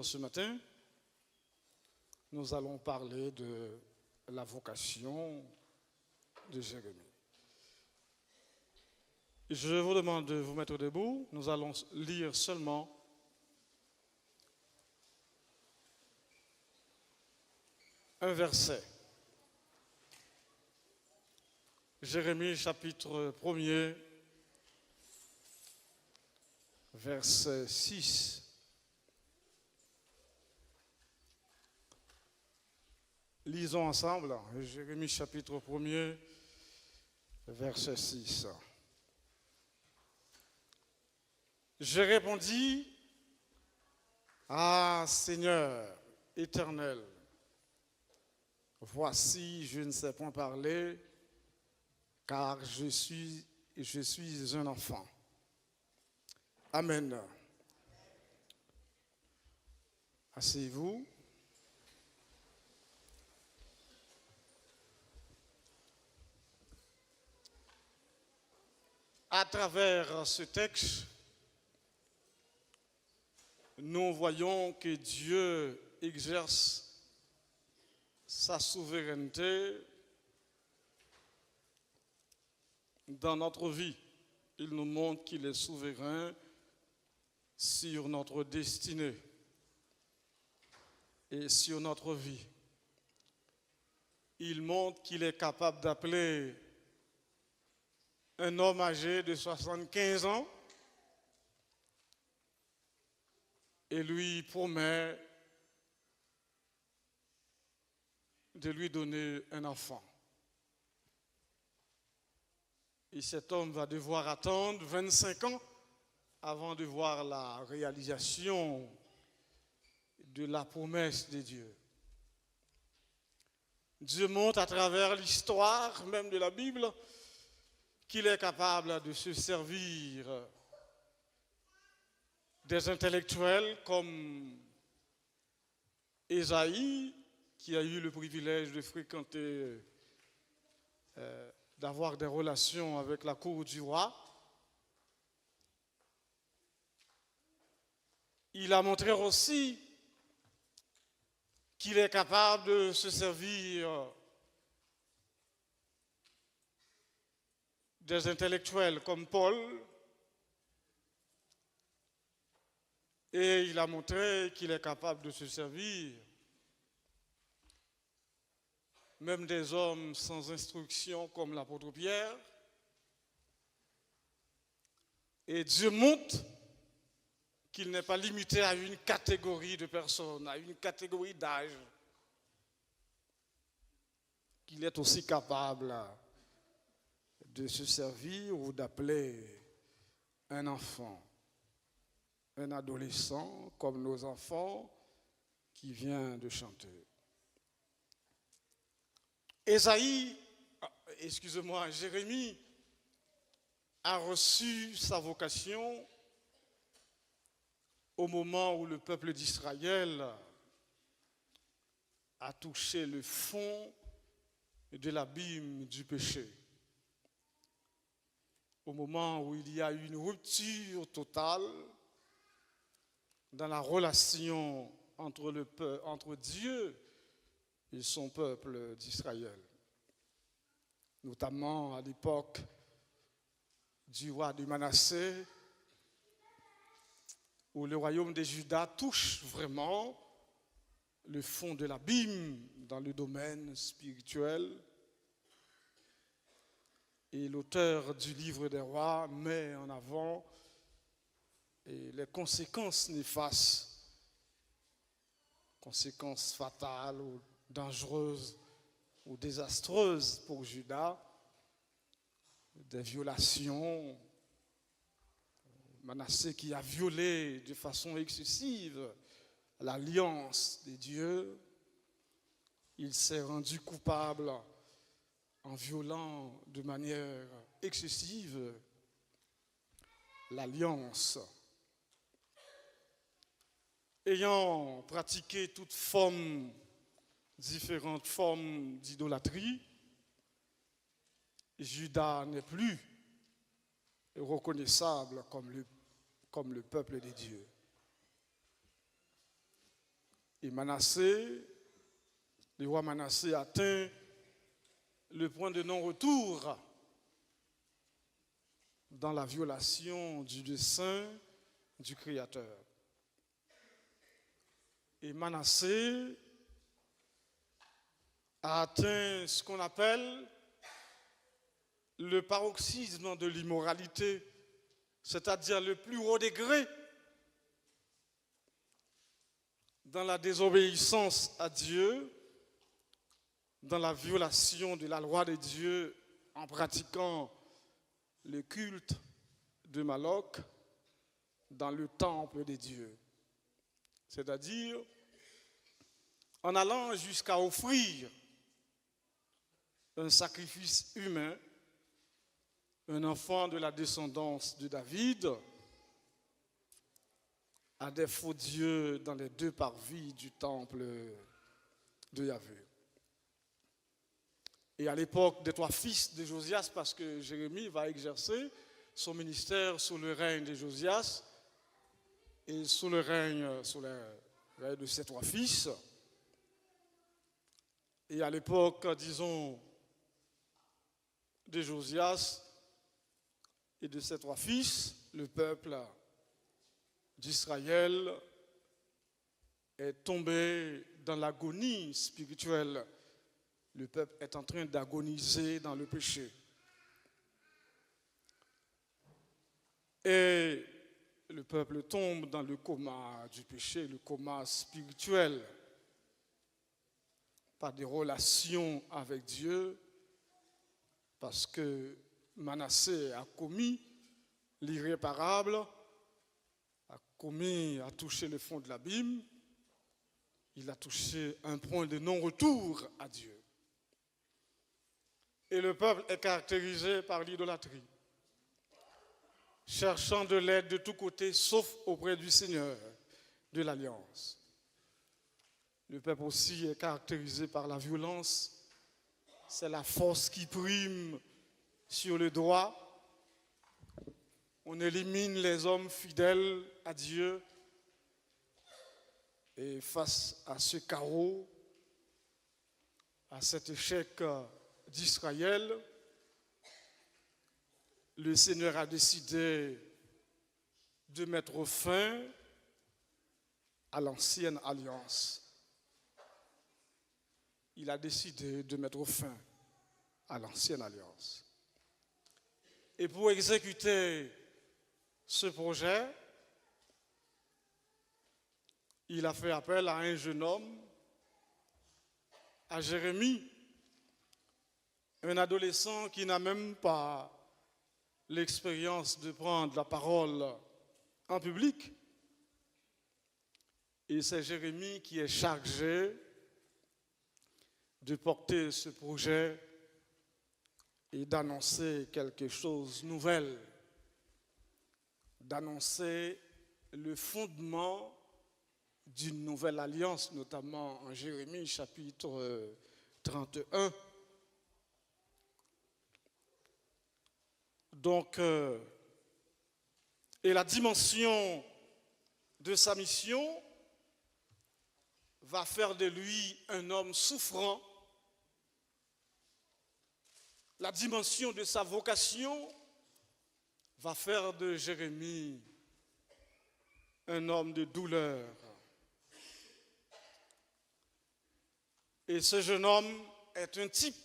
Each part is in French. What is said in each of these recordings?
lire ce matin, nous allons parler de la vocation de Jérémie. Je vous demande de vous mettre debout. Nous allons lire seulement un verset. Jérémie chapitre 1er, verset 6. Lisons ensemble Jérémie chapitre 1er, verset 6. Je répondis, ah Seigneur éternel, voici, je ne sais point parler, car je suis un enfant. Amen. Asseyez-vous. À travers ce texte, nous voyons que Dieu exerce sa souveraineté dans notre vie. Il nous montre qu'il est souverain sur notre destinée et sur notre vie. Il montre qu'il est capable d'appeler un homme âgé de 75 ans et lui promet de lui donner un enfant. Et cet homme va devoir attendre 25 ans avant de voir la réalisation de la promesse de Dieu. Dieu montre à travers l'histoire même de la Bible qu'il est capable de se servir des intellectuels comme Ésaïe, qui a eu le privilège de fréquenter, d'avoir des relations avec la cour du roi. Il a montré aussi qu'il est capable de se servir des intellectuels comme Paul, et il a montré qu'il est capable de se servir même des hommes sans instruction comme l'apôtre Pierre. Et Dieu montre qu'il n'est pas limité à une catégorie de personnes, à une catégorie d'âge, qu'il est aussi capable de se servir ou d'appeler un enfant, un adolescent comme nos enfants qui vient de chanter. Jérémie a reçu sa vocation au moment où le peuple d'Israël a touché le fond de l'abîme du péché. Au moment où il y a une rupture totale dans la relation entre Dieu et son peuple d'Israël, notamment à l'époque du roi de Manassé, où le royaume de Juda touche vraiment le fond de l'abîme dans le domaine spirituel. Et l'auteur du livre des rois met en avant les conséquences néfastes, conséquences fatales ou dangereuses ou désastreuses pour Juda, des violations. Manassé qui a violé de façon excessive l'alliance des dieux, il s'est rendu coupable en violant de manière excessive l'alliance. Ayant pratiqué différentes formes d'idolâtrie, Juda n'est plus reconnaissable comme le peuple de Dieu. Et Manassé, le roi Manassé atteint le point de non-retour dans la violation du dessein du Créateur. Et Manassé a atteint ce qu'on appelle le paroxysme de l'immoralité, c'est-à-dire le plus haut degré dans la désobéissance à Dieu, dans la violation de la loi de Dieu en pratiquant le culte de Moloch dans le temple de Dieu. C'est-à-dire en allant jusqu'à offrir un sacrifice humain, un enfant de la descendance de David, à des faux dieux dans les deux parvis du temple de Yahvé. Et à l'époque des 3 fils de Josias, parce que Jérémie va exercer son ministère sous le règne de Josias et sous le règne de ses 3 fils. Et à l'époque, disons, de Josias et de ses 3 fils, le peuple d'Israël est tombé dans l'agonie spirituelle. Le peuple est en train d'agoniser dans le péché. Et le peuple tombe dans le coma du péché, le coma spirituel, par des relations avec Dieu, parce que Manassé a commis l'irréparable, a touché le fond de l'abîme, il a touché un point de non-retour à Dieu. Et le peuple est caractérisé par l'idolâtrie, cherchant de l'aide de tous côtés, sauf auprès du Seigneur de l'Alliance. Le peuple aussi est caractérisé par la violence, c'est la force qui prime sur le droit. On élimine les hommes fidèles à Dieu. Et face à ce chaos, à cet échec d'Israël, le Seigneur a décidé de mettre fin à l'ancienne alliance. Il a décidé de mettre fin à l'ancienne alliance. Et pour exécuter ce projet, il a fait appel à un jeune homme, à Jérémie, un adolescent qui n'a même pas l'expérience de prendre la parole en public. Et c'est Jérémie qui est chargé de porter ce projet et d'annoncer quelque chose de nouvel, d'annoncer le fondement d'une nouvelle alliance, notamment en Jérémie chapitre 31. Donc, et la dimension de sa mission va faire de lui un homme souffrant. La dimension de sa vocation va faire de Jérémie un homme de douleur. Et ce jeune homme est un type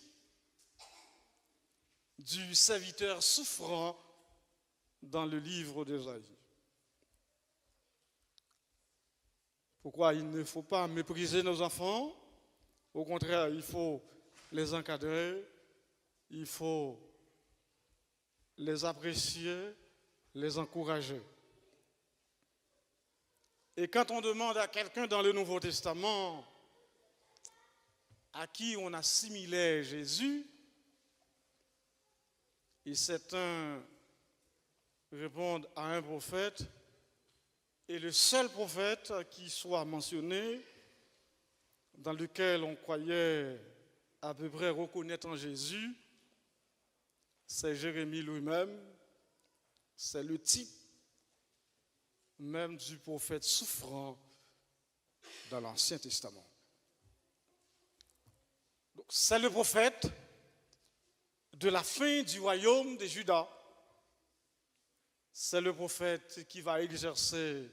du serviteur souffrant dans le livre d'Ésaïe. Pourquoi il ne faut pas mépriser nos enfants? Au contraire, il faut les encadrer, il faut les apprécier, les encourager. Et quand on demande à quelqu'un dans le Nouveau Testament à qui on assimilait Jésus, et certains répondent à un prophète, et le seul prophète qui soit mentionné, dans lequel on croyait à peu près reconnaître en Jésus, c'est Jérémie lui-même, c'est le type même du prophète souffrant dans l'Ancien Testament. C'est le prophète de la fin du royaume de Juda. C'est le prophète qui va exercer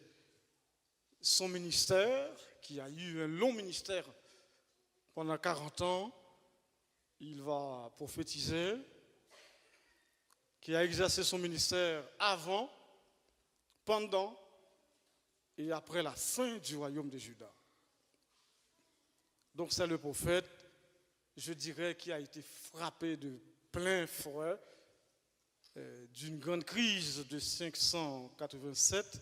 son ministère, qui a eu un long ministère pendant 40 ans. Il va prophétiser, qui a exercé son ministère avant, pendant et après la fin du royaume de Juda. Donc c'est le prophète, je dirais, qui a été frappé de plein fouet d'une grande crise de 587.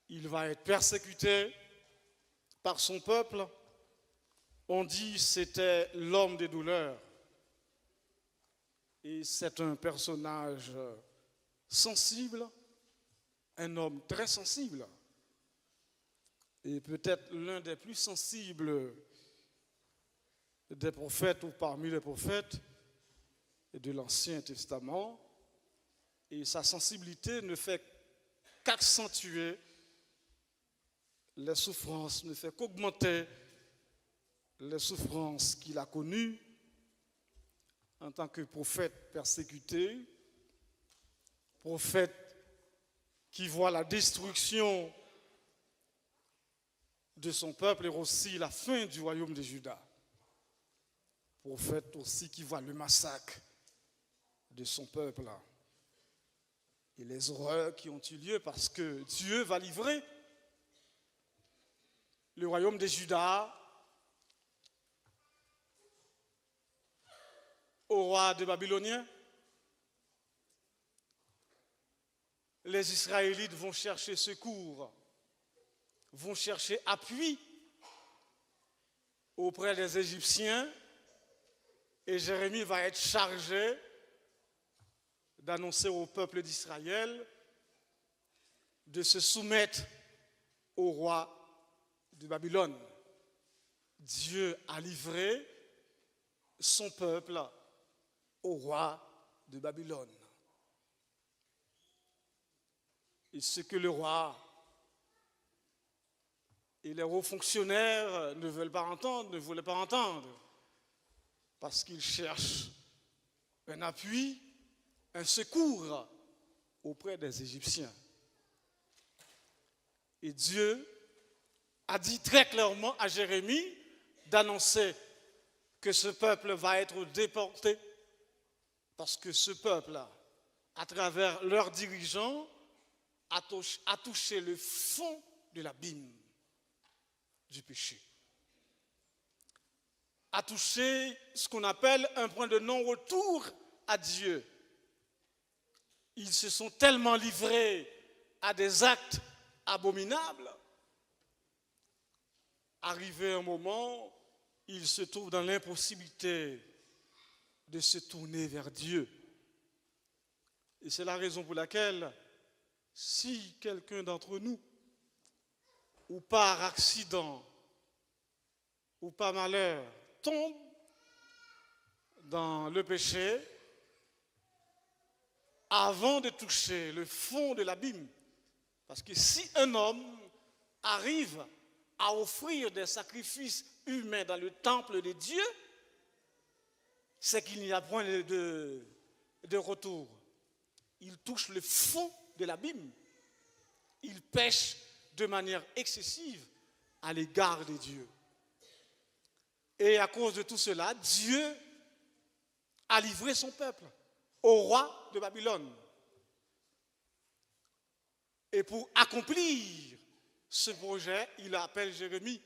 Il va être persécuté par son peuple. On dit que c'était l'homme des douleurs. Et c'est un personnage sensible, un homme très sensible. Et peut-être l'un des plus sensibles des prophètes ou parmi les prophètes de l'Ancien Testament. Et sa sensibilité ne fait qu'accentuer les souffrances, ne fait qu'augmenter les souffrances qu'il a connues en tant que prophète persécuté, prophète qui voit la destruction de son peuple et aussi la fin du royaume de Juda. Prophète aussi qui voit le massacre de son peuple et les horreurs qui ont eu lieu parce que Dieu va livrer le royaume de Juda au roi des Babyloniens. Les Israélites vont chercher secours, vont chercher appui auprès des Égyptiens et Jérémie va être chargé d'annoncer au peuple d'Israël de se soumettre au roi de Babylone. Dieu a livré son peuple au roi de Babylone. Et ce que le roi et les hauts fonctionnaires ne voulaient pas entendre, parce qu'ils cherchent un appui, un secours auprès des Égyptiens. Et Dieu a dit très clairement à Jérémie d'annoncer que ce peuple va être déporté, parce que ce peuple, à travers leurs dirigeants, a touché le fond de l'abîme du péché. A touché ce qu'on appelle un point de non-retour à Dieu. Ils se sont tellement livrés à des actes abominables. Arrivé un moment, ils se trouvent dans l'impossibilité de se tourner vers Dieu. Et c'est la raison pour laquelle, si quelqu'un d'entre nous, ou par accident, ou par malheur, tombe dans le péché, avant de toucher le fond de l'abîme, parce que si un homme arrive à offrir des sacrifices humains dans le temple de Dieu, c'est qu'il n'y a point de retour. Il touche le fond de l'abîme. Il pêche de manière excessive à l'égard de Dieu. Et à cause de tout cela, Dieu a livré son peuple au roi de Babylone. Et pour accomplir ce projet, il appelle Jérémie.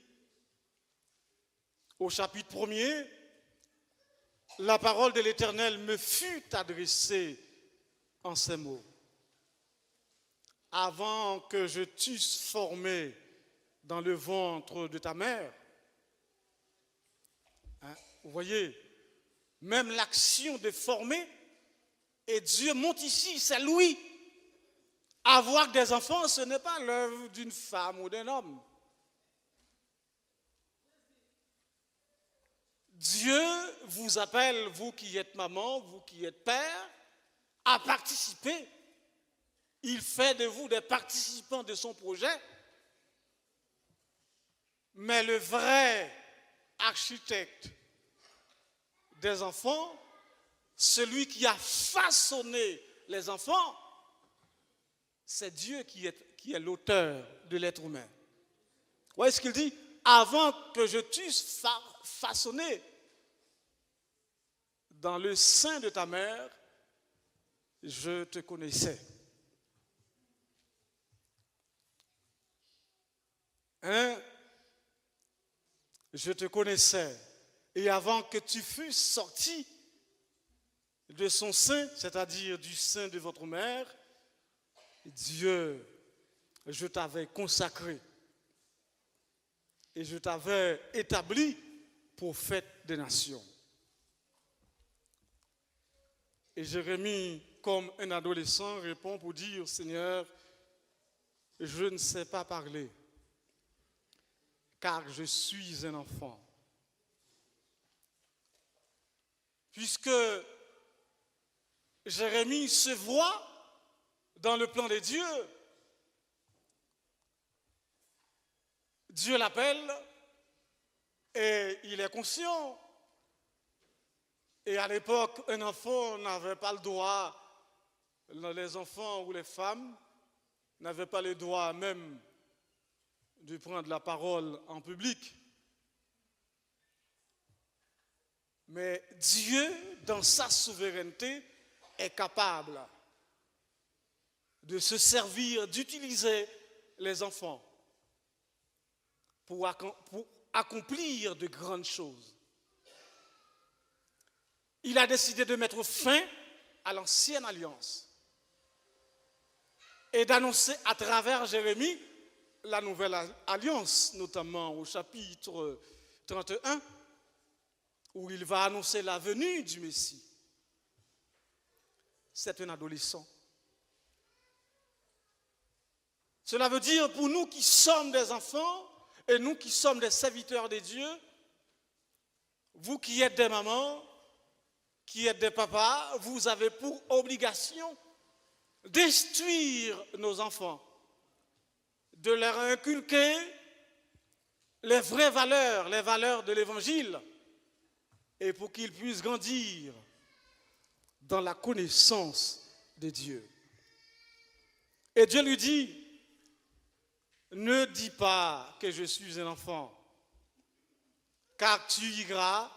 Au chapitre 1er, la parole de l'Éternel me fut adressée en ces mots. Avant que je t'eusse formé dans le ventre de ta mère, vous voyez, même l'action de former, et Dieu monte ici, c'est lui. Avoir des enfants, ce n'est pas l'œuvre d'une femme ou d'un homme. Dieu vous appelle, vous qui êtes maman, vous qui êtes père, à participer. Il fait de vous des participants de son projet. Mais le vrai architecte des enfants, celui qui a façonné les enfants, c'est Dieu qui est l'auteur de l'être humain. Vous voyez ce qu'il dit? Avant que je t'eusse façonné dans le sein de ta mère, je te connaissais. Je te connaissais. Et avant que tu fusses sorti de son sein, c'est-à-dire du sein de votre mère, Dieu, je t'avais consacré et je t'avais établi prophète des nations. Et Jérémie, comme un adolescent, répond pour dire, Seigneur, je ne sais pas parler, car je suis un enfant. Puisque Jérémie se voit dans le plan de Dieu, Dieu l'appelle et il est conscient. Et à l'époque, un enfant n'avait pas le droit, les enfants ou les femmes n'avaient pas le droit même de prendre la parole en public. Mais Dieu, dans sa souveraineté, est capable de se servir, d'utiliser les enfants pour accomplir de grandes choses. Il a décidé de mettre fin à l'ancienne alliance et d'annoncer à travers Jérémie la nouvelle alliance, notamment au chapitre 31, où il va annoncer la venue du Messie. C'est un adolescent. Cela veut dire pour nous qui sommes des enfants et nous qui sommes des serviteurs de Dieu, vous qui êtes des mamans, qui êtes des papas, vous avez pour obligation d'instruire nos enfants, de leur inculquer les vraies valeurs, les valeurs de l'Évangile, et pour qu'ils puissent grandir dans la connaissance de Dieu. Et Dieu lui dit, ne dis pas que je suis un enfant, car tu iras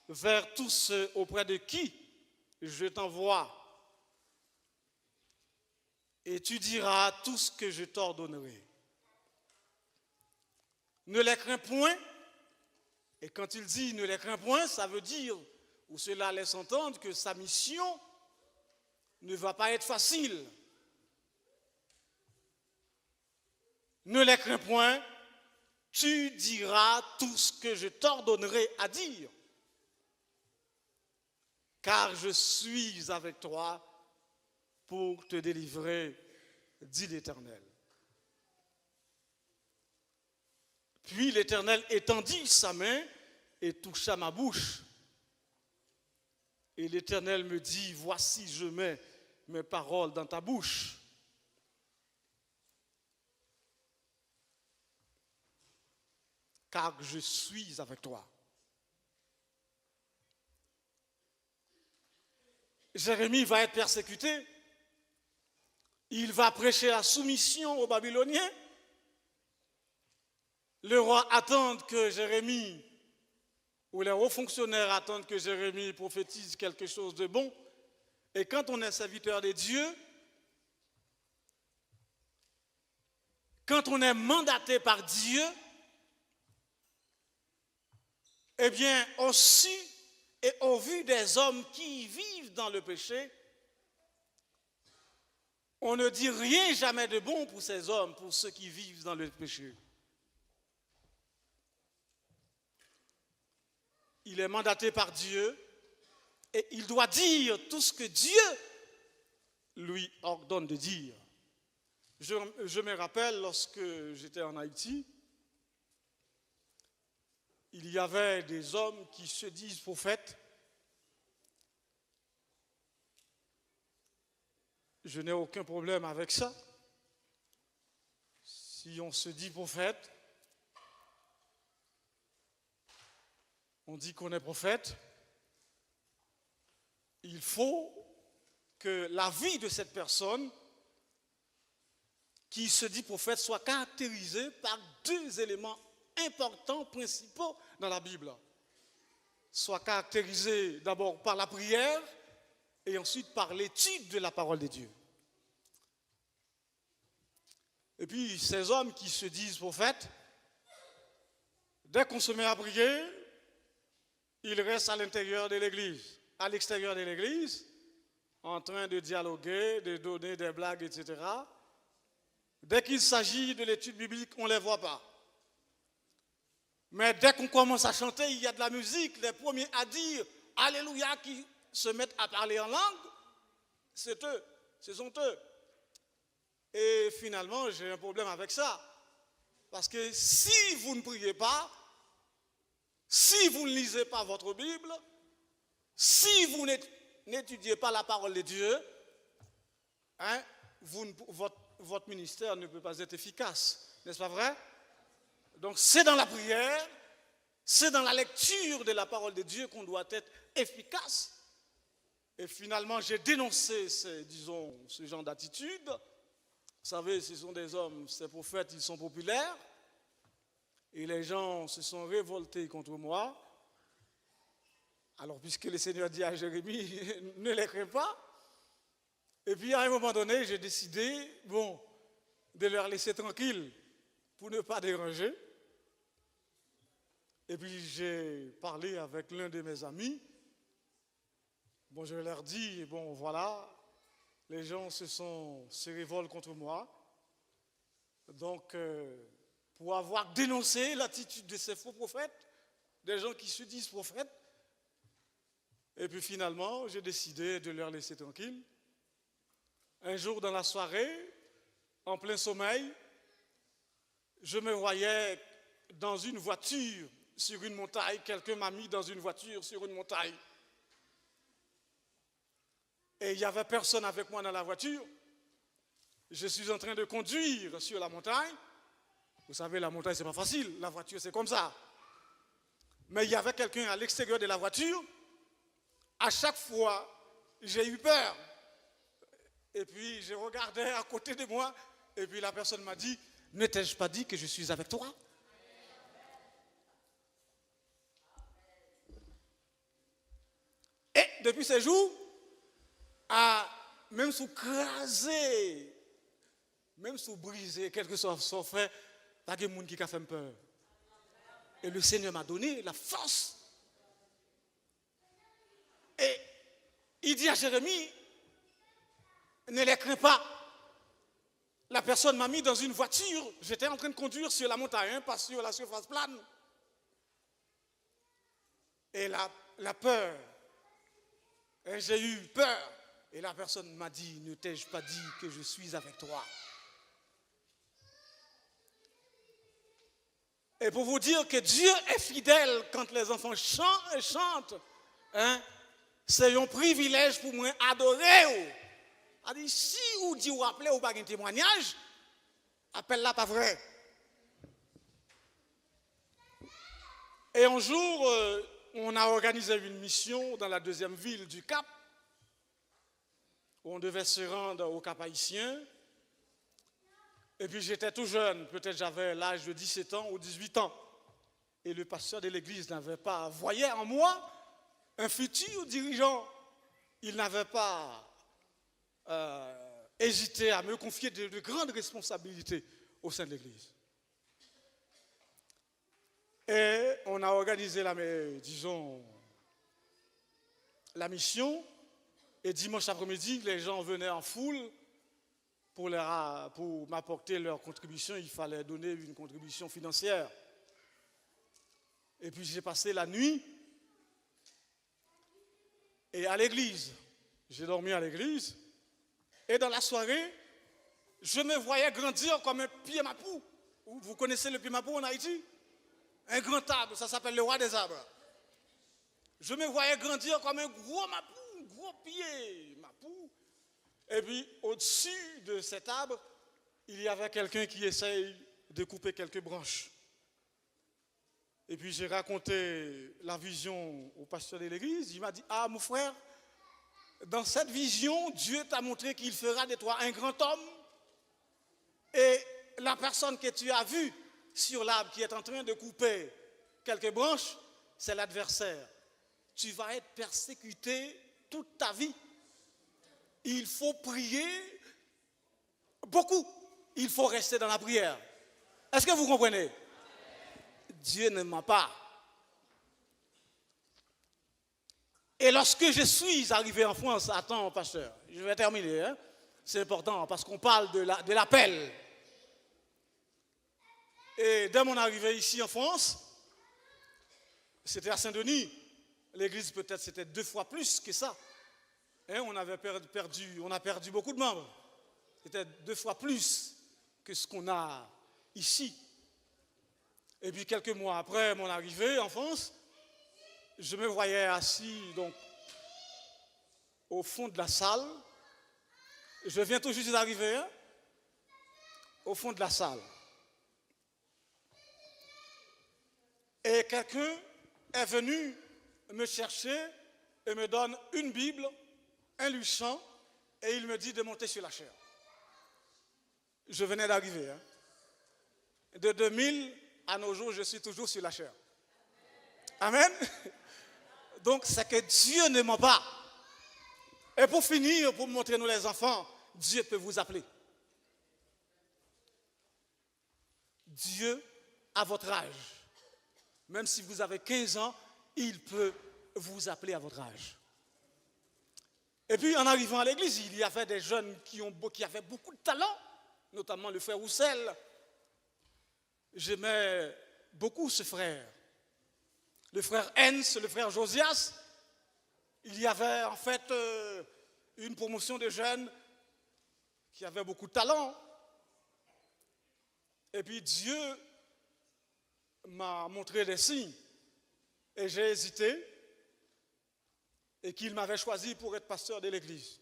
vers tous ceux auprès de qui je t'envoie, et tu diras tout ce que je t'ordonnerai. Ne les crains point, et quand il dit ne les crains point, ça veut dire, ou cela laisse entendre que sa mission ne va pas être facile. Ne les crains point, tu diras tout ce que je t'ordonnerai à dire, car je suis avec toi pour te délivrer, dit l'Éternel. Puis l'Éternel étendit sa main et toucha ma bouche. Et l'Éternel me dit, voici, je mets mes paroles dans ta bouche. Car je suis avec toi. Jérémie va être persécuté. Il va prêcher la soumission aux Babyloniens. Le roi attend que Jérémie, ou les hauts fonctionnaires attendent que Jérémie prophétise quelque chose de bon. Et quand on est serviteur de Dieu, quand on est mandaté par Dieu, eh bien, au su et au vu des hommes qui vivent dans le péché, on ne dit rien jamais de bon pour ces hommes, pour ceux qui vivent dans le péché. Il est mandaté par Dieu et il doit dire tout ce que Dieu lui ordonne de dire. Je me rappelle lorsque j'étais en Haïti, il y avait des hommes qui se disent prophètes. Je n'ai aucun problème avec ça. Si on se dit prophète, on dit qu'on est prophète, il faut que la vie de cette personne qui se dit prophète soit caractérisée par deux éléments importants, principaux dans la Bible. Soit caractérisée d'abord par la prière et ensuite par l'étude de la parole de Dieu. Et puis ces hommes qui se disent prophètes, dès qu'on se met à prier, ils restent à l'intérieur de l'église, à l'extérieur de l'église, en train de dialoguer, de donner des blagues, etc. Dès qu'il s'agit de l'étude biblique, on ne les voit pas. Mais dès qu'on commence à chanter, il y a de la musique, les premiers à dire Alléluia qui se mettent à parler en langue, c'est eux, ce sont eux. Et finalement, j'ai un problème avec ça. Parce que si vous ne priez pas, si vous ne lisez pas votre Bible, si vous n'étudiez pas la parole de Dieu, hein, votre ministère ne peut pas être efficace. N'est-ce pas vrai? Donc c'est dans la prière, c'est dans la lecture de la parole de Dieu qu'on doit être efficace. Et finalement, j'ai dénoncé ce genre d'attitude. Vous savez, ce sont des hommes, ces prophètes, ils sont populaires. Et les gens se sont révoltés contre moi. Alors, puisque le Seigneur dit à Jérémie, ne les crains pas. Et puis, à un moment donné, j'ai décidé, de leur laisser tranquille pour ne pas déranger. Et puis, j'ai parlé avec l'un de mes amis. Je leur dis, voilà, les gens se révoltent contre moi. Donc, pour avoir dénoncé l'attitude de ces faux prophètes, des gens qui se disent prophètes, et puis finalement, j'ai décidé de leur laisser tranquille. Un jour dans la soirée, en plein sommeil, je me voyais dans une voiture sur une montagne. Quelqu'un m'a mis dans une voiture sur une montagne. Et il n'y avait personne avec moi dans la voiture. Je suis en train de conduire sur la montagne. Vous savez, la montagne, ce n'est pas facile. La voiture, c'est comme ça. Mais il y avait quelqu'un à l'extérieur de la voiture. À chaque fois, j'ai eu peur. Et puis, je regardais à côté de moi. Et puis, la personne m'a dit, ne t'ai-je pas dit que je suis avec toi? Et depuis ces jours, même sous craser, même sous briser, quel que soit son fait, pas de monde qui a fait peur. Et le Seigneur m'a donné la force. Et il dit à Jérémie, ne les crains pas. La personne m'a mis dans une voiture, j'étais en train de conduire sur la montagne, pas sur la surface plane. Et la peur, et j'ai eu peur. Et la personne m'a dit, ne t'ai-je pas dit que je suis avec toi? Et pour vous dire que Dieu est fidèle quand les enfants chantent, hein, c'est un privilège pour moi adorer. Si vous dites ou appelez ou pas un témoignage, appelle là pas vrai. Et un jour, on a organisé une mission dans la deuxième ville du Cap, où on devait se rendre au Cap Haïtien. Et puis j'étais tout jeune, peut-être j'avais l'âge de 17 ans ou 18 ans. Et le pasteur de l'église voyait en moi un futur dirigeant. Il n'avait pas hésité à me confier de grandes responsabilités au sein de l'église. Et on a organisé la mission. Et dimanche après-midi, les gens venaient en foule. Pour m'apporter leur contribution, il fallait donner une contribution financière. Et puis j'ai passé la nuit et à l'église. J'ai dormi à l'église. Et dans la soirée, je me voyais grandir comme un pied-mapou. Vous connaissez le pied-mapou en Haïti? Un grand arbre, ça s'appelle le roi des arbres. Je me voyais grandir comme un gros mapou, un gros pied-mapou. Et puis, au-dessus de cet arbre, il y avait quelqu'un qui essaye de couper quelques branches. Et puis j'ai raconté la vision au pasteur de l'église. Il m'a dit, ah mon frère, dans cette vision, Dieu t'a montré qu'il fera de toi un grand homme. Et la personne que tu as vue sur l'arbre qui est en train de couper quelques branches, c'est l'adversaire. Tu vas être persécuté toute ta vie. Il faut prier beaucoup. Il faut rester dans la prière. Est-ce que vous comprenez? Dieu ne ment pas. Et lorsque je suis arrivé en France, attends, pasteur, je vais terminer, hein? C'est important parce qu'on parle de l'appel. Et dès mon arrivée ici en France, c'était à Saint-Denis. L'église peut-être c'était 2 fois plus que ça. Et on a perdu beaucoup de membres. C'était 2 fois plus que ce qu'on a ici. Et puis quelques mois après mon arrivée en France, je me voyais assis donc au fond de la salle. Je viens tout juste d'arriver, hein, au fond de la salle. Et quelqu'un est venu me chercher et me donne une Bible, un luchon, et il me dit de monter sur la chaire. Je venais d'arriver. Hein. De 2000 à nos jours, je suis toujours sur la chaire. Amen. Donc, c'est que Dieu ne ment pas. Et pour finir, pour montrer nous les enfants, Dieu peut vous appeler. Dieu, à votre âge, même si vous avez 15 ans, il peut vous appeler à votre âge. Et puis, en arrivant à l'église, il y avait des jeunes qui avaient beaucoup de talent, notamment le frère Roussel. J'aimais beaucoup ce frère. Le frère Hens, le frère Josias. Il y avait en fait une promotion de jeunes qui avaient beaucoup de talent. Et puis Dieu m'a montré des signes. Et j'ai hésité. Et qu'il m'avait choisi pour être pasteur de l'église.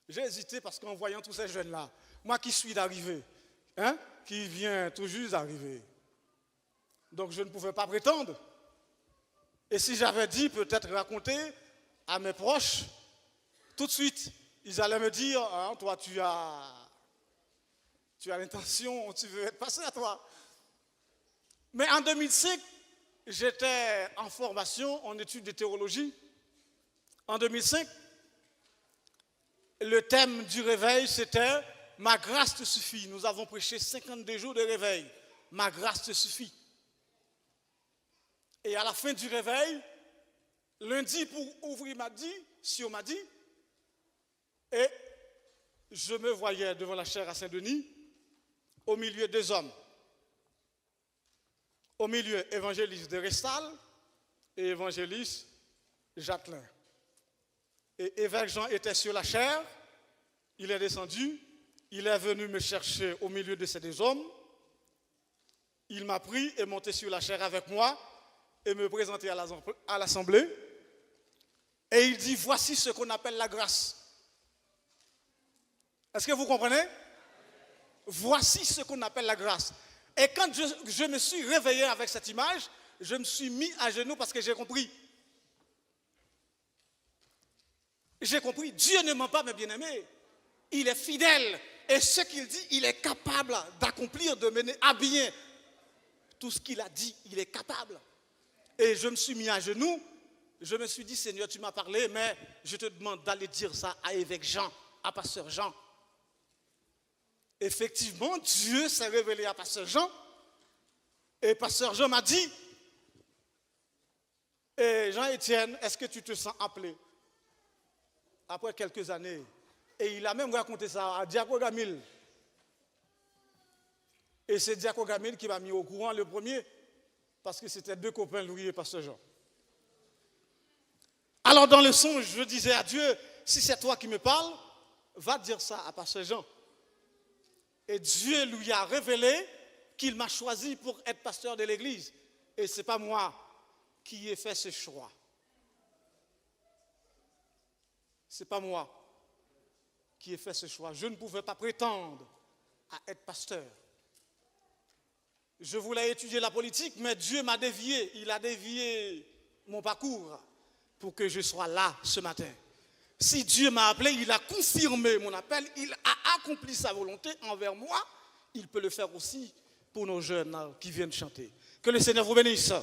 J'ai hésité parce qu'en voyant tous ces jeunes-là, moi qui suis d'arrivée, hein, qui vient tout juste d'arriver, donc je ne pouvais pas prétendre. Et si j'avais dit, peut-être raconter à mes proches, tout de suite, ils allaient me dire, hein, toi tu as l'intention, tu veux être pasteur toi. Mais en 2005, j'étais en formation, en études de théologie. En 2005, le thème du réveil, c'était « Ma grâce te suffit ». Nous avons prêché 52 jours de réveil. « Ma grâce te suffit ». Et à la fin du réveil, lundi pour ouvrir sur Madi, et je me voyais devant la chaire à Saint-Denis, au milieu des hommes. Au milieu, évangéliste de Restal et évangéliste Jacquelin. Et évêque Jean était sur la chaire, il est descendu, il est venu me chercher au milieu de ces 2 hommes, il m'a pris et monté sur la chaire avec moi et me présenté à l'assemblée. Et il dit, voici ce qu'on appelle la grâce. Est-ce que vous comprenez? Voici ce qu'on appelle la grâce. Et quand je me suis réveillé avec cette image, je me suis mis à genoux parce que j'ai compris. J'ai compris, Dieu ne ment pas, mes bien-aimés. Il est fidèle. Et ce qu'il dit, il est capable d'accomplir, de mener à bien tout ce qu'il a dit. Il est capable. Et je me suis mis à genoux. Je me suis dit, Seigneur, tu m'as parlé, mais je te demande d'aller dire ça à évêque Jean, à pasteur Jean. Effectivement, Dieu s'est révélé à pasteur Jean. Et pasteur Jean m'a dit, et Jean-Étienne, est-ce que tu te sens appelé? Après quelques années. Et il a même raconté ça à Diaco Gamil. Et c'est Diaco Gamil qui m'a mis au courant le premier, parce que c'était 2 copains, Louis et pasteur Jean. Alors dans le songe, je disais à Dieu, si c'est toi qui me parles, va dire ça à pasteur Jean. Et Dieu lui a révélé qu'il m'a choisi pour être pasteur de l'église. Et ce n'est pas moi qui ai fait ce choix. Ce n'est pas moi qui ai fait ce choix. Je ne pouvais pas prétendre à être pasteur. Je voulais étudier la politique, mais Dieu m'a dévié. Il a dévié mon parcours pour que je sois là ce matin. Si Dieu m'a appelé, il a confirmé mon appel, il a accompli sa volonté envers moi. Il peut le faire aussi pour nos jeunes qui viennent chanter. Que le Seigneur vous bénisse.